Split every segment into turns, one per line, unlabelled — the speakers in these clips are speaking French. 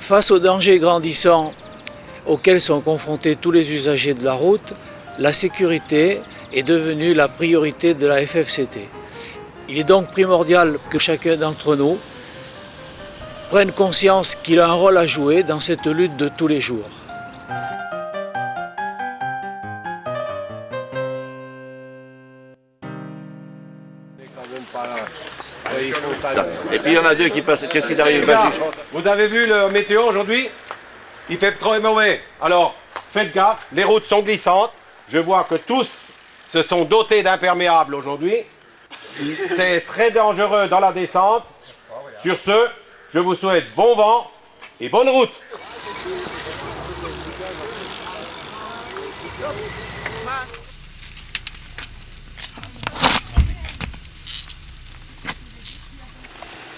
Face aux dangers grandissants auxquels sont confrontés tous les usagers de la route, la sécurité est devenue la priorité de la FFCT. Il est donc primordial que chacun d'entre nous prenne conscience qu'il a un rôle à jouer dans cette lutte de tous les jours.
Et puis il y en a deux qui passent. Qu'est-ce qui arrive?
Vous avez vu le météo aujourd'hui? Il fait très mauvais. Alors, faites gaffe, les routes sont glissantes. Je vois que tous se sont dotés d'imperméables aujourd'hui. C'est très dangereux dans la descente. Sur ce, je vous souhaite bon vent et bonne route.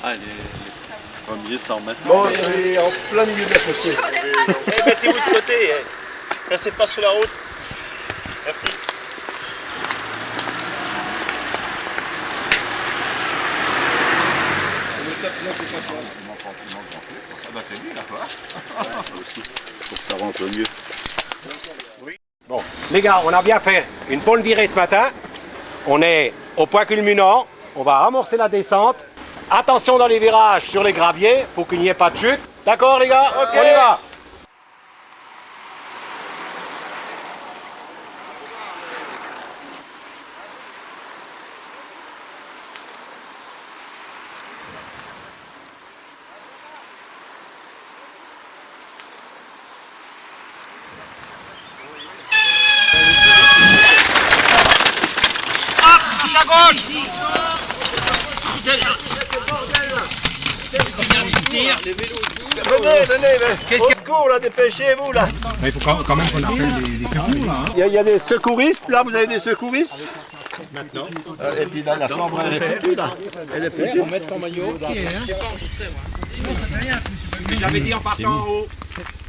Ah, les premiers s'en remettent.
Bon, il est en plein milieu de la chaussée.
Mettez-vous de côté, restez pas sur la route. Merci.
C'est lui, là, quoi. Pour que ça rentre mieux.
Bon, les gars, on a bien fait une bonne virée ce matin. On est au point culminant. On va amorcer la descente. Attention dans les virages sur les graviers pour qu'il n'y ait pas de chute. D'accord, les gars?
Ok.
On y va.
À gauche.
Venez, au secours, là, dépêchez-vous, là.
Il faut quand même qu'on appelle les secours, là.
Il y a des secouristes, là, vous avez des secouristes. Maintenant. Et puis là, la chambre, elle est foutue, là. Elle est foutue.
Mettre ton maillot. Mais j'avais dit en partant en haut.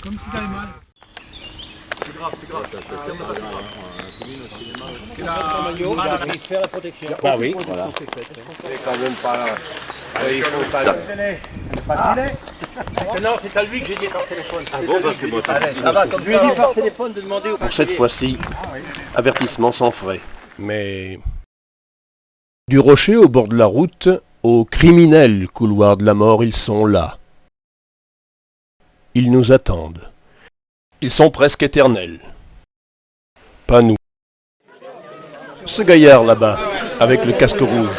Comme si t'avais mal.
C'est grave, c'est grave.
Faire la protection. Bah oui, voilà.
C'est quand même pas là. Il faut pas là.
Non, c'est à lui que j'ai dit par téléphone.
Ah bon, parce que bon, allez, ça va comme
Je lui ai dit par téléphone de demander au...
Pour cette fois-ci, avertissement sans frais. Mais... Du rocher au bord de la route, au criminel couloir de la mort, ils sont là. Ils nous attendent. Ils sont presque éternels. Pas nous. Ce gaillard là-bas, avec le casque rouge.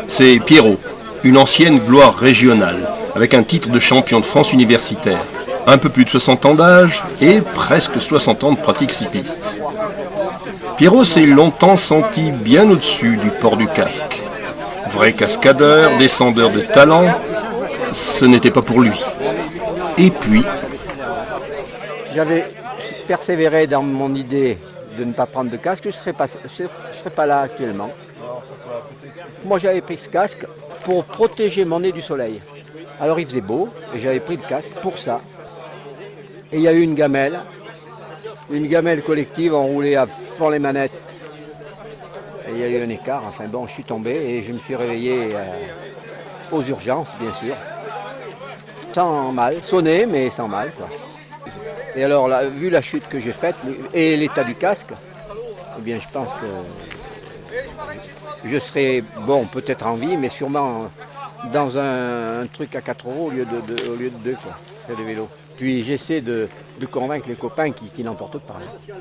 C'est Pierrot, une ancienne gloire régionale, avec un titre de champion de France universitaire. Un peu plus de 60 ans d'âge et presque 60 ans de pratique cycliste. Pierrot s'est longtemps senti bien au-dessus du port du casque. Vrai cascadeur, descendeur de talent, ce n'était pas pour lui. Et puis...
J'avais persévéré dans mon idée de ne pas prendre de casque, je ne serais pas là actuellement. Moi j'avais pris ce casque pour protéger mon nez du soleil. Alors il faisait beau et j'avais pris le casque pour ça. Et il y a eu une gamelle collective, on roulait à fond les manettes. Et il y a eu un écart, enfin bon, je suis tombé et je me suis réveillé aux urgences bien sûr. Sans mal, sonné mais sans mal quoi. Et alors, là, vu la chute que j'ai faite et l'état du casque, eh bien, je pense que je serai, bon, peut-être en vie, mais sûrement dans un truc à 4 euros au lieu de 2, quoi, faire du vélo. Puis j'essaie de convaincre les copains qui n'en portent pas. Hein.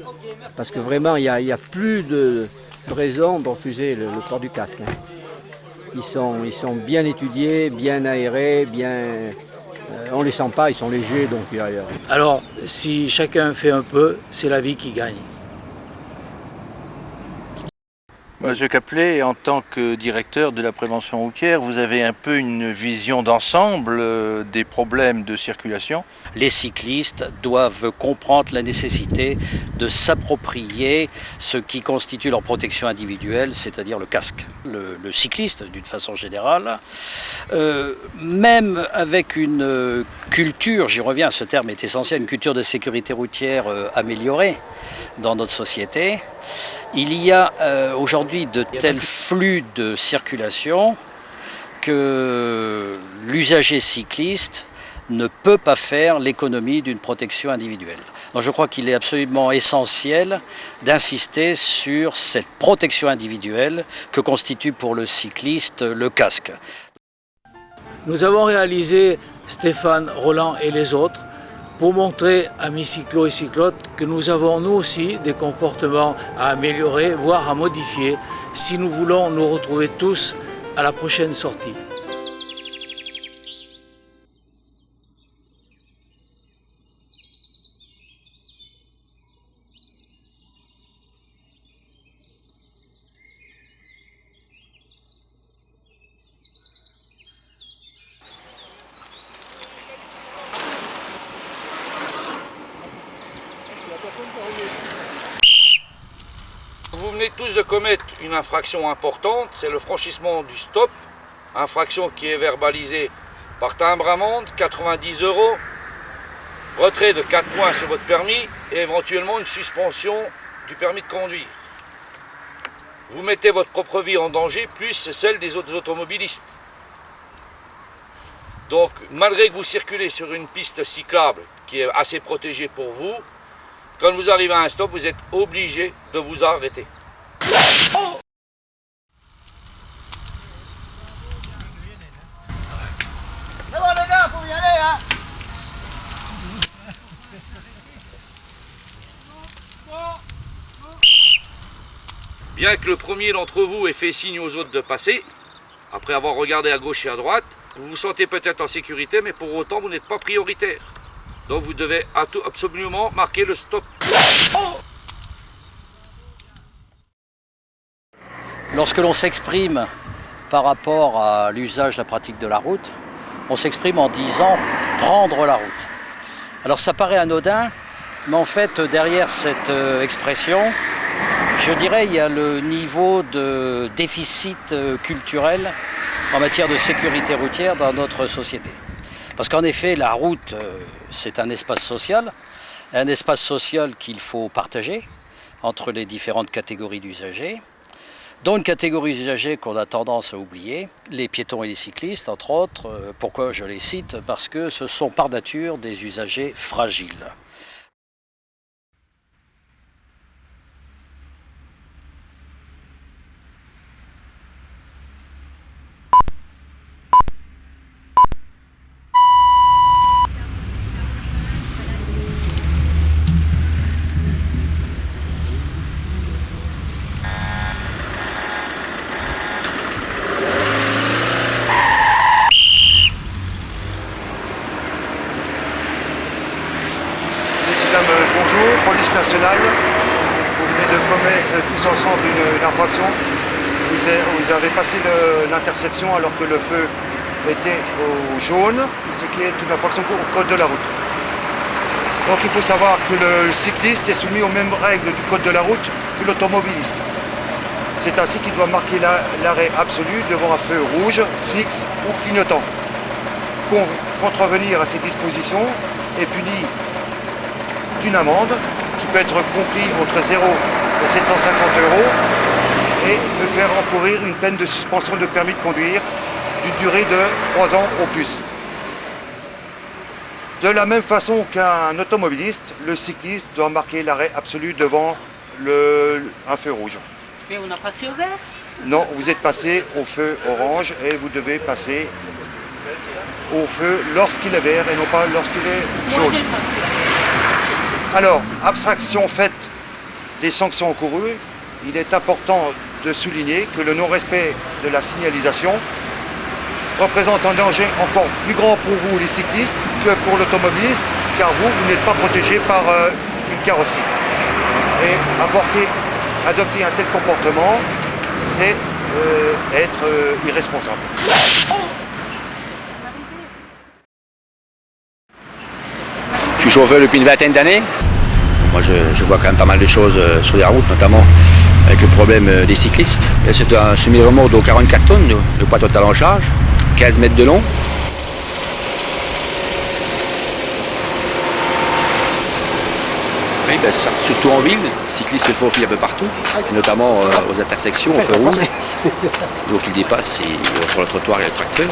Parce que vraiment, il y a plus de raison de refuser le port du casque. Hein. Ils sont bien étudiés, bien aérés, bien... on ne les sent pas, ils sont légers, donc il y a...
Alors, si chacun fait un peu, c'est la vie qui gagne.
Monsieur Caplet, en tant que directeur de la prévention routière, vous avez un peu une vision d'ensemble des problèmes de circulation.
Les cyclistes doivent comprendre la nécessité de s'approprier ce qui constitue leur protection individuelle, c'est-à-dire le casque. Le cycliste, d'une façon générale, même avec une culture, j'y reviens, ce terme est essentiel, une culture de sécurité routière améliorée dans notre société, il y a aujourd'hui de tels flux de circulation que l'usager cycliste ne peut pas faire l'économie d'une protection individuelle. Donc je crois qu'il est absolument essentiel d'insister sur cette protection individuelle que constitue pour le cycliste le casque.
Nous avons réalisé, Stéphane, Roland et les autres, pour montrer à mi-cyclo et cyclotes que nous avons nous aussi des comportements à améliorer, voire à modifier, si nous voulons nous retrouver tous à la prochaine sortie.
Vous venez tous de commettre une infraction importante, c'est le franchissement du stop, infraction qui est verbalisée par timbre-amende, 90 €, retrait de 4 points sur votre permis et éventuellement une suspension du permis de conduire. Vous mettez votre propre vie en danger, plus celle des autres automobilistes. Donc, malgré que vous circulez sur une piste cyclable qui est assez protégée pour vous, quand vous arrivez à un stop, vous êtes obligé de vous arrêter.
C'est bon les gars, faut y aller hein.
Bien que le premier d'entre vous ait fait signe aux autres de passer, après avoir regardé à gauche et à droite, vous vous sentez peut-être en sécurité, mais pour autant vous n'êtes pas prioritaire. Donc vous devez absolument marquer le stop.
Lorsque l'on s'exprime par rapport à l'usage, la pratique de la route, on s'exprime en disant « prendre la route ». Alors ça paraît anodin, mais en fait derrière cette expression, je dirais il y a le niveau de déficit culturel en matière de sécurité routière dans notre société. Parce qu'en effet, la route, c'est un espace social qu'il faut partager entre les différentes catégories d'usagers, dont une catégorie d'usagers qu'on a tendance à oublier, les piétons et les cyclistes, entre autres. Pourquoi je les cite? Parce que ce sont par nature des usagers fragiles.
Bonjour, police nationale, vous venez de commettre tous ensemble une infraction. Vous avez passé l'intersection alors que le feu était au jaune, ce qui est une infraction au code de la route. Donc il faut savoir que le cycliste est soumis aux mêmes règles du code de la route que l'automobiliste. C'est ainsi qu'il doit marquer l'arrêt absolu devant un feu rouge, fixe ou clignotant. Contrevenir à ces dispositions est puni d'une amende qui peut être comprise entre 0 et 750 € et peut faire encourir une peine de suspension de permis de conduire d'une durée de 3 ans au plus. De la même façon qu'un automobiliste, le cycliste doit marquer l'arrêt absolu devant un feu rouge.
Mais on a passé au vert?
Non, vous êtes passé au feu orange et vous devez passer au feu lorsqu'il est vert et non pas lorsqu'il est jaune. Alors, abstraction faite des sanctions encourues, il est important de souligner que le non-respect de la signalisation représente un danger encore plus grand pour vous les cyclistes que pour l'automobiliste, car vous n'êtes pas protégé par une carrosserie. Et adopter un tel comportement, c'est être irresponsable.
Je suis chauffeur depuis une vingtaine d'années. Moi, je vois quand même pas mal de choses sur les routes, notamment avec le problème des cyclistes. C'est un semi-remorque de 44 tonnes de poids total en charge, 15 mètres de long. Oui, ben, ça, surtout en ville, les cyclistes se faufilent un peu partout, notamment aux intersections, au feu rouge. Donc ils dépassent sur le trottoir et le tracteur.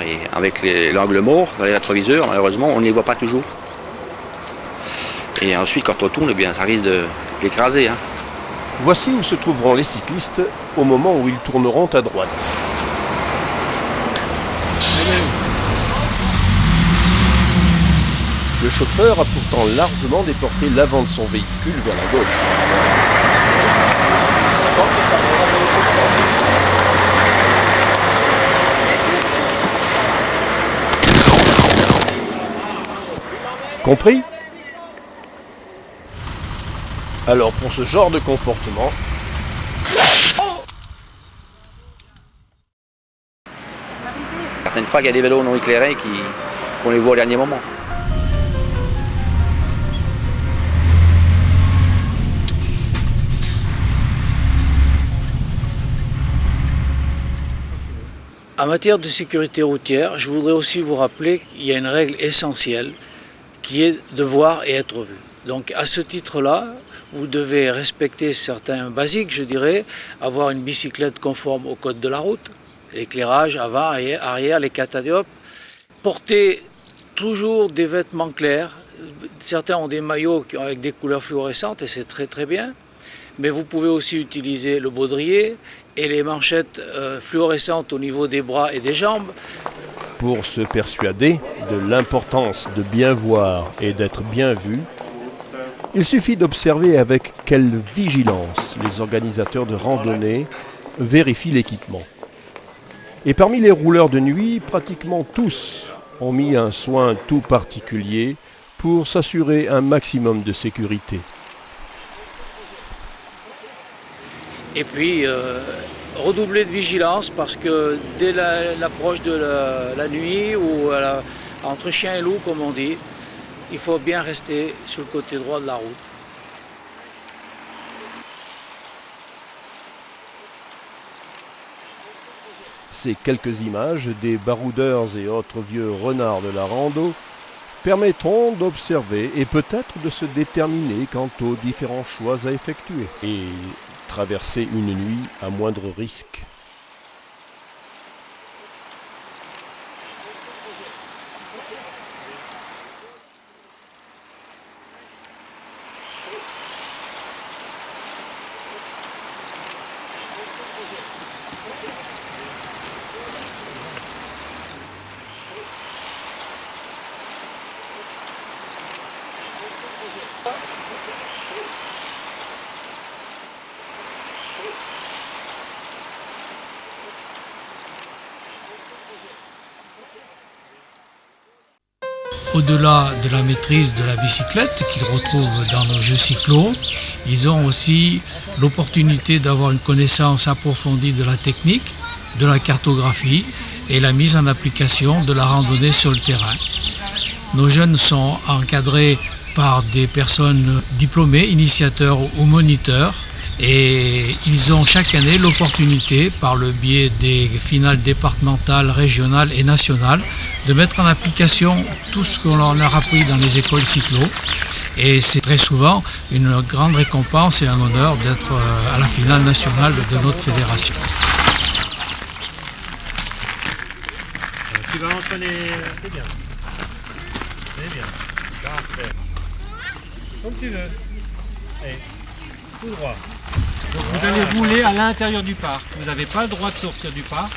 Et avec l'angle mort, dans les rétroviseurs, malheureusement, on ne les voit pas toujours. Et ensuite, quand on tourne, eh bien, ça risque de l'écraser. Hein.
Voici où se trouveront les cyclistes au moment où ils tourneront à droite. Le chauffeur a pourtant largement déporté l'avant de son véhicule vers la gauche. Compris ? Alors pour ce genre de comportement,
certaines fois, il y a des vélos non éclairés qu'on les voit au dernier moment.
En matière de sécurité routière, je voudrais aussi vous rappeler qu'il y a une règle essentielle qui est de voir et être vu. Donc à ce titre-là, vous devez respecter certains basiques, je dirais, avoir une bicyclette conforme au code de la route, l'éclairage avant et arrière, les catadiopes, porter toujours des vêtements clairs. Certains ont des maillots avec des couleurs fluorescentes et c'est très très bien, mais vous pouvez aussi utiliser le baudrier et les manchettes fluorescentes au niveau des bras et des jambes.
Pour se persuader de l'importance de bien voir et d'être bien vu, il suffit d'observer avec quelle vigilance les organisateurs de randonnée vérifient l'équipement. Et parmi les rouleurs de nuit, pratiquement tous ont mis un soin tout particulier pour s'assurer un maximum de sécurité.
Et puis, redoubler de vigilance parce que dès l'approche de la nuit ou entre chien et loup, comme on dit, il faut bien rester sur le côté droit de la route.
Ces quelques images des baroudeurs et autres vieux renards de la rando permettront d'observer et peut-être de se déterminer quant aux différents choix à effectuer et traverser une nuit à moindre risque.
Au-delà de la maîtrise de la bicyclette qu'ils retrouvent dans nos jeux cyclo, ils ont aussi l'opportunité d'avoir une connaissance approfondie de la technique, de la cartographie et la mise en application de la randonnée sur le terrain. Nos jeunes sont encadrés par des personnes diplômées, initiateurs ou moniteurs, et ils ont chaque année l'opportunité, par le biais des finales départementales, régionales et nationales, de mettre en application tout ce qu'on leur a appris dans les écoles cyclo. Et c'est très souvent une grande récompense et un honneur d'être à la finale nationale de notre fédération.
Tu vas entraîner, c'est bien. C'est bien. Parfait. Comme tu veux. Allez, tout droit. Donc vous allez rouler à l'intérieur du parc. Vous n'avez pas le droit de sortir du parc.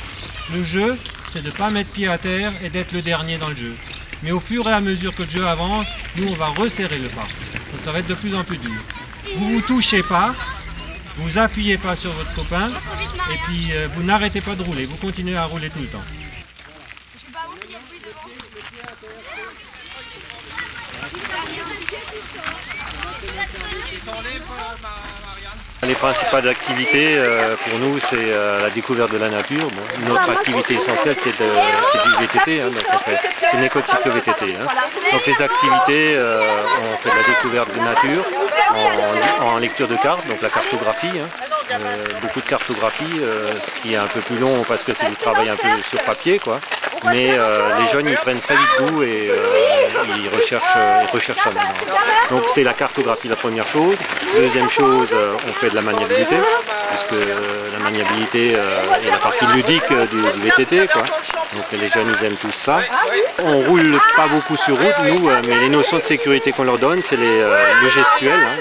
Le jeu, c'est de ne pas mettre pied à terre et d'être le dernier dans le jeu. Mais au fur et à mesure que le jeu avance, nous on va resserrer le parc. Donc ça va être de plus en plus dur. Vous ne vous touchez pas, vous appuyez pas sur votre copain et puis vous n'arrêtez pas de rouler. Vous continuez à rouler tout le temps.
Les principales activités pour nous, c'est la découverte de la nature. Bon, notre activité essentielle, c'est du VTT, hein, donc c'est une école cyclo-VTT. Hein. Donc les activités, on fait de la découverte de nature en lecture de cartes, donc la cartographie. Hein. Beaucoup de cartographie, ce qui est un peu plus long parce que c'est du travail un peu sur papier, quoi. mais les jeunes ils prennent très vite goût et ils recherchent ça maintenant. Donc c'est la cartographie la première chose. Deuxième chose, on fait de la maniabilité, puisque la maniabilité est la partie ludique du VTT, quoi. Donc les jeunes ils aiment tous ça. On roule pas beaucoup sur route nous, mais les notions de sécurité qu'on leur donne, c'est le gestuel, hein,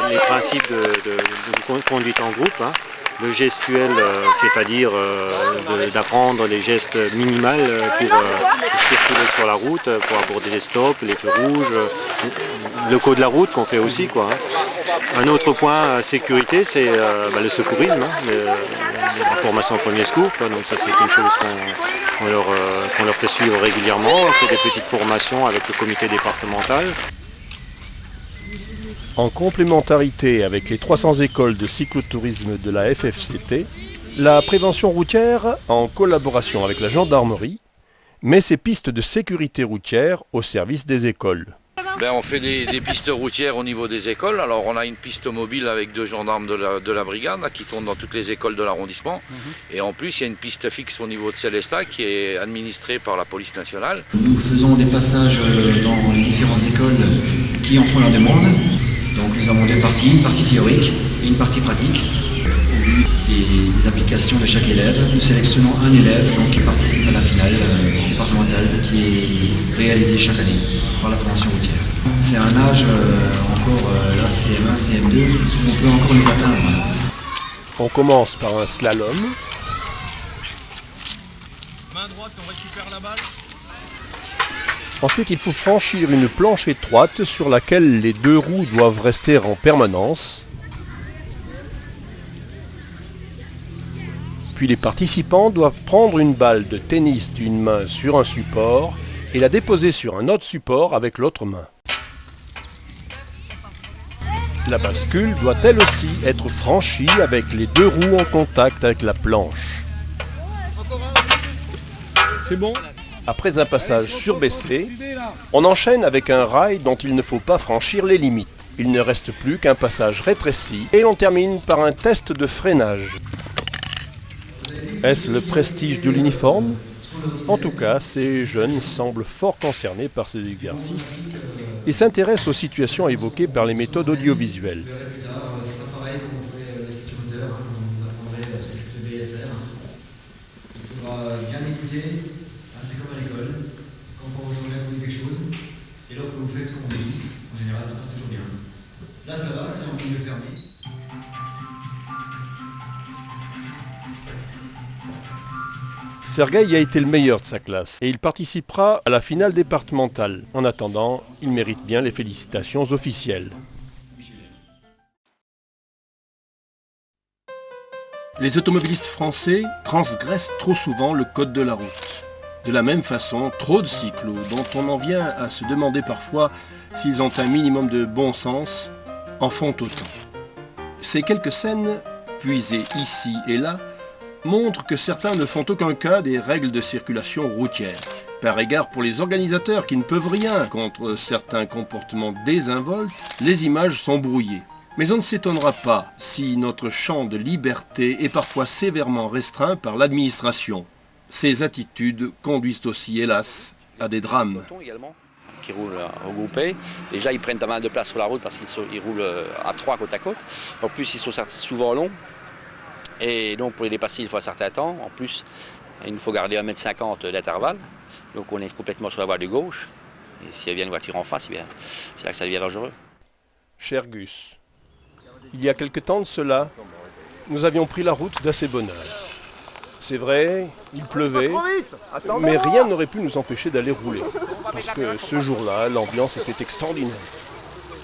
les principes de conduite en groupe. Hein. Le gestuel, c'est-à-dire d'apprendre les gestes minimaux pour circuler sur la route, pour aborder les stops, les feux rouges, le code de la route qu'on fait aussi, quoi. Un autre point sécurité, c'est le secourisme, hein, la formation au premier secours. Donc ça, c'est une chose qu'on leur fait suivre régulièrement. On fait des petites formations avec le comité départemental.
En complémentarité avec les 300 écoles de cyclotourisme de la FFCT, la prévention routière, en collaboration avec la gendarmerie, met ses pistes de sécurité routière au service des écoles.
On fait des pistes routières au niveau des écoles. Alors on a une piste mobile avec 2 gendarmes de la brigade qui tournent dans toutes les écoles de l'arrondissement. Et en plus il y a une piste fixe au niveau de Célestat qui est administrée par la police nationale.
Nous faisons des passages dans les différentes écoles qui en font la demande. Donc nous avons 2 parties, une partie théorique et une partie pratique. Au vu des applications de chaque élève, nous sélectionnons un élève qui participe à la finale départementale qui est réalisée chaque année par la prévention routière. C'est un âge encore là, CM1, CM2, où on peut encore les atteindre.
On commence par un slalom.
Main droite, on récupère la balle.
Ensuite, il faut franchir une planche étroite sur laquelle les 2 roues doivent rester en permanence. Puis les participants doivent prendre une balle de tennis d'une main sur un support et la déposer sur un autre support avec l'autre main. La bascule doit elle aussi être franchie avec les 2 roues en contact avec la planche.
C'est bon.
Après un passage surbaissé, on enchaîne avec un rail dont il ne faut pas franchir les limites. Il ne reste plus qu'un passage rétréci et on termine par un test de freinage. Est-ce le prestige de l'uniforme? En tout cas, ces jeunes semblent fort concernés par ces exercices et s'intéressent aux situations évoquées par les méthodes audiovisuelles.
C'est pareil comme on fait le cyclomoteur, quand on vous apprendrait ce que c'est le BSR. Il faudra bien écouter. C'est comme à l'école, quand on va trouver quelque chose, et là vous faites ce qu'on dit, en général ça se passe toujours bien. Là ça va, c'est en milieu fermé.
Sergueï a été le meilleur de sa classe et il participera à la finale départementale. En attendant, il mérite bien les félicitations officielles. Les automobilistes français transgressent trop souvent le code de la route. De la même façon, trop de cyclos, dont on en vient à se demander parfois s'ils ont un minimum de bon sens, en font autant. Ces quelques scènes, puisées ici et là, montrent que certains ne font aucun cas des règles de circulation routière. Par égard pour les organisateurs qui ne peuvent rien contre certains comportements désinvoltes, les images sont brouillées. Mais on ne s'étonnera pas si notre champ de liberté est parfois sévèrement restreint par l'administration. Ces attitudes conduisent aussi, hélas, à des drames.
Qui roulent regroupés. Déjà, ils prennent pas mal de place sur la route parce qu'ils roulent à 3 côte à côte. En plus, ils sont souvent longs. Et donc, pour les dépasser, il faut un certain temps. En plus, il nous faut garder 1,50 m d'intervalle. Donc, on est complètement sur la voie de gauche. Et s'il y a une voiture en face, c'est là que ça devient dangereux.
Cher Gus, il y a quelque temps de cela, nous avions pris la route d'assez bonne heure. C'est vrai, il pleuvait, mais rien n'aurait pu nous empêcher d'aller rouler. Parce que ce jour-là, l'ambiance était extraordinaire.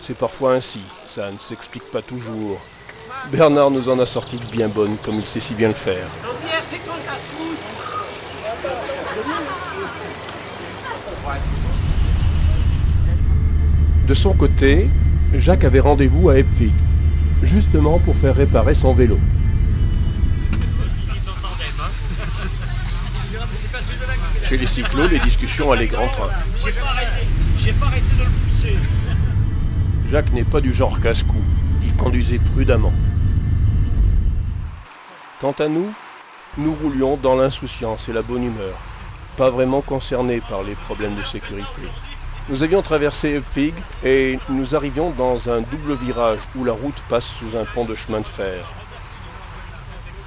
C'est parfois ainsi, ça ne s'explique pas toujours. Bernard nous en a sorti de bien bonnes, comme il sait si bien le faire. De son côté, Jacques avait rendez-vous à Epvig, justement pour faire réparer son vélo. Chez les cyclos, les discussions allaient grand train.
J'ai pas arrêté de le pousser.
Jacques n'est pas du genre casse-cou. Il conduisait prudemment. Quant à nous, nous roulions dans l'insouciance et la bonne humeur. pas vraiment concernés par les problèmes de sécurité. Nous avions traversé Upwig et nous arrivions dans un double virage où la route passe sous un pont de chemin de fer.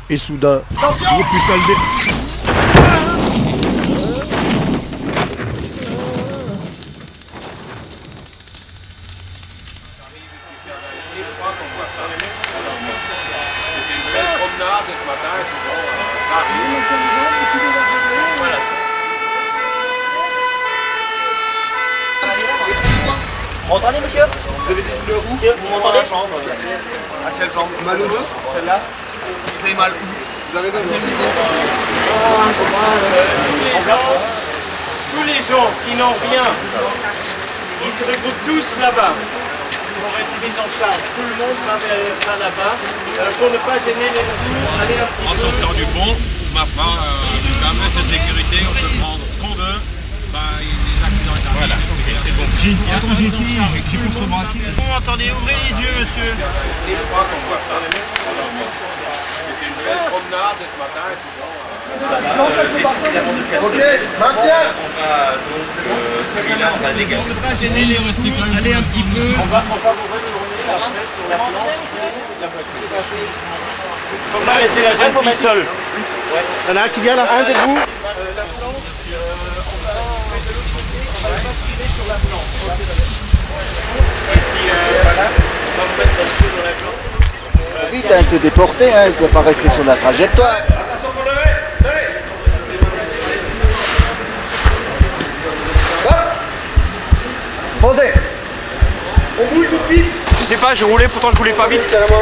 Et soudain...
Attention !
Oh putain,
Vous m'entendez, monsieur?
Vous avez des douleurs où?
Monsieur, vous m'entendez?
À quelle jambe? Mal aux deux? Celle-là? Vous avez mal où? Vous arrivez à me
Tous les gens qui n'ont rien, ils se regroupent tous là-bas pour être pris en charge. Tout le monde va là-bas pour ne pas gêner les secours. Aller un petit peu.
En sortant du pont, ma foi, quand même c'est sécurité, on peut prendre ce qu'on veut. Les accidents arrivent. Voilà, c'est bon.
Attends, j'ai essayé, j'ai contrebraqué.
Vous m'entendez? Ouvrez les yeux, monsieur. Je crois qu'on voit ça. C'était une belle promenade ce matin.
Ok, maintiens.
On va donc celui-là, on va dégager.
Essayez de rester quand même. Allez un petit peu. On va vous retourner après sur la planche. Faut pas laisser la jeune fille seule.
Il y en a un qui vient là.
Un debout.
On va basculer sur la planche.
Et puis voilà, on va mettre le pied dans la planche.
Vite, il s'est déporté, il ne peut pas rester sur la trajectoire.
Attention pour lever. Allez.
Montez.
On boule tout de suite.
Je sais pas, je roulais, pourtant je roulais pas vite.
C'est à la main.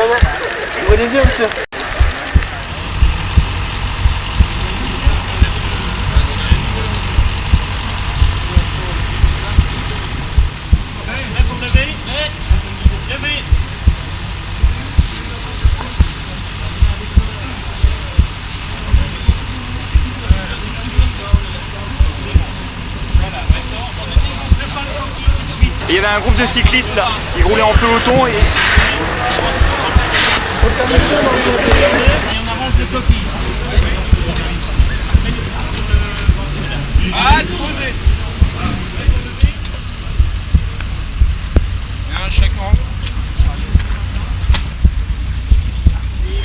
Ouvrez les yeux, monsieur.
Il y avait un groupe de cyclistes là, ils roulaient en peloton et...
Ah, posez. Il y a un chèque en.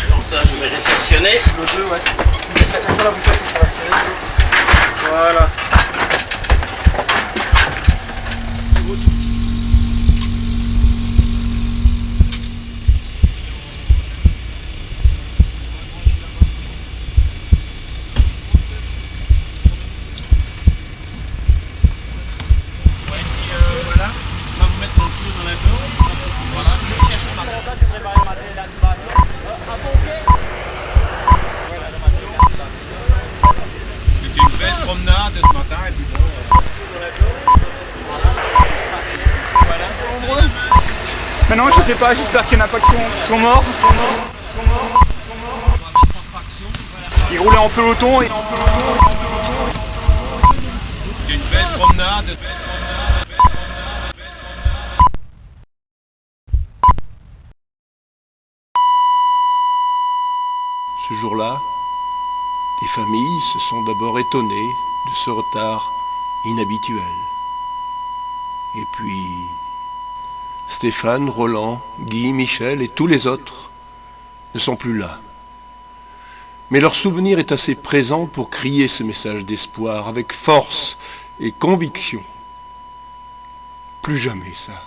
Alors ça, je vais réceptionner. Le jeu, ouais.
Voilà.
C'était une belle promenade ce matin et puis bon.
Maintenant, je sais pas, j'espère qu'il y en a pas qui sont morts. Ils roulaient en peloton et...
C'était une belle promenade.
Ce jour-là, les familles se sont d'abord étonnées de ce retard inhabituel. Et puis, Stéphane, Roland, Guy, Michel et tous les autres ne sont plus là. Mais leur souvenir est assez présent pour crier ce message d'espoir avec force et conviction. Plus jamais ça.